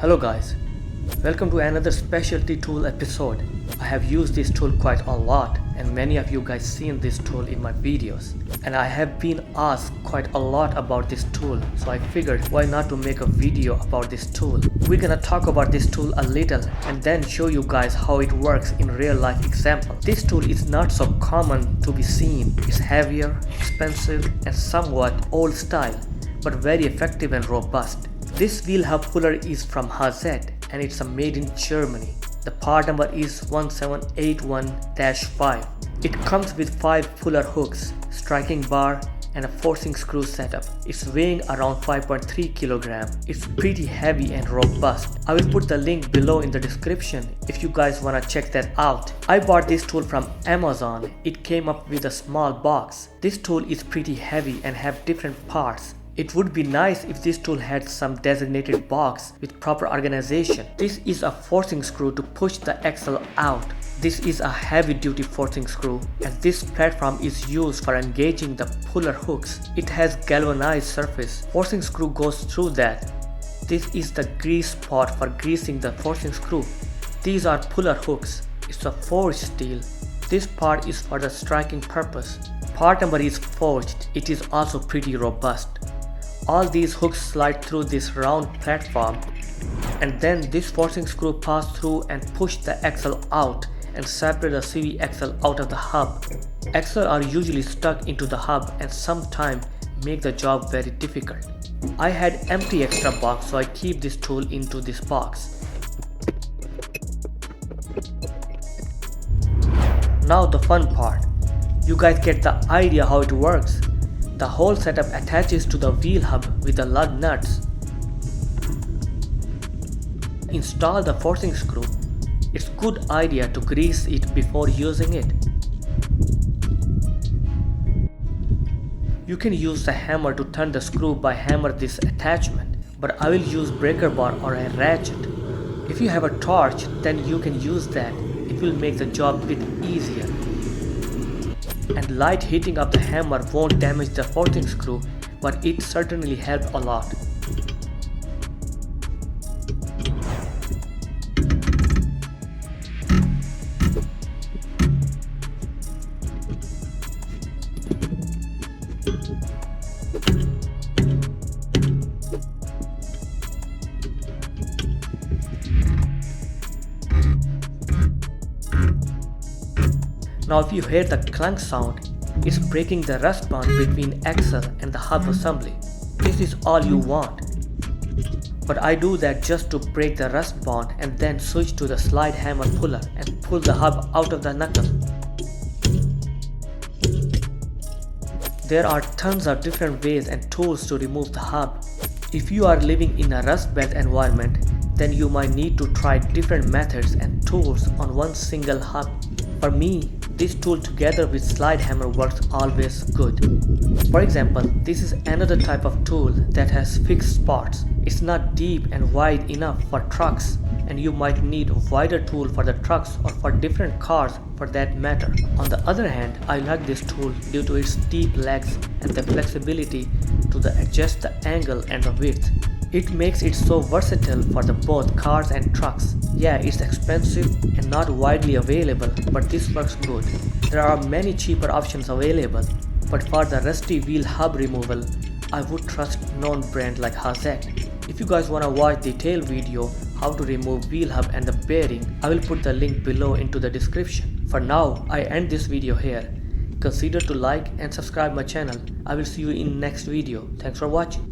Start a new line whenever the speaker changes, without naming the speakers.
Hello guys, welcome to another specialty tool episode. I have used this tool quite a lot and many of you guys seen this tool in my videos. And I have been asked quite a lot about this tool, so I figured why not to make a video about this tool. We're gonna talk about this tool a little and then show you guys how it works in real life example. This tool is not so common to be seen. It's heavier, expensive and somewhat old style, but very effective and robust. This wheel hub puller is from HAZET and it's made in Germany. The part number is 1781-5. It comes with 5 puller hooks, striking bar and a forcing screw setup. It's weighing around 5.3 kg. It's pretty heavy and robust. I will put the link below in the description if you guys wanna check that out. I bought this tool from Amazon. It came up with a small box. This tool is pretty heavy and have different parts. It would be nice if this tool had some designated box with proper organization. This is a forcing screw to push the axle out. This is a heavy duty forcing screw and this platform is used for engaging the puller hooks. It has galvanized surface. Forcing screw goes through that. This is the grease spot for greasing the forcing screw. These are puller hooks. It's a forged steel. This part is for the striking purpose. Part number is forged. It is also pretty robust. All these hooks slide through this round platform and then this forcing screw pass through and push the axle out and separate the CV axle out of the hub. Axles are usually stuck into the hub and sometimes make the job very difficult. I had empty extra box, so I keep this tool into this box. Now the fun part. You guys get the idea how it works. The whole setup attaches to the wheel hub with the lug nuts. Install the forcing screw. It's a good idea to grease it before using it. You can use the hammer to turn the screw by hammer this attachment, but I will use breaker bar or a ratchet. If you have a torch, then you can use that. It will make the job a bit easier. And light hitting of the hammer won't damage the forcing screw, but it certainly helped a lot. Now if you hear the clunk sound, it's breaking the rust bond between axle and the hub assembly. This is all you want. But I do that just to break the rust bond and then switch to the slide hammer puller and pull the hub out of the knuckle. There are tons of different ways and tools to remove the hub. If you are living in a rust belt environment, then you might need to try different methods and tools on one single hub. For me, this tool together with slide hammer works always good. For example, this is another type of tool that has fixed spots. It's not deep and wide enough for trucks, and you might need a wider tool for the trucks or for different cars for that matter. On the other hand, I like this tool due to its deep legs and the flexibility to adjust the angle and the width. It makes it so versatile for both cars and trucks. Yeah, it's expensive and not widely available, but this works good. There are many cheaper options available, but for the rusty wheel hub removal, I would trust known brand like HAZET. If you guys wanna watch detailed video how to remove wheel hub and the bearing, I will put the link below into the description. For now, I end this video here. Consider to like and subscribe my channel. I will see you in next video. Thanks for watching.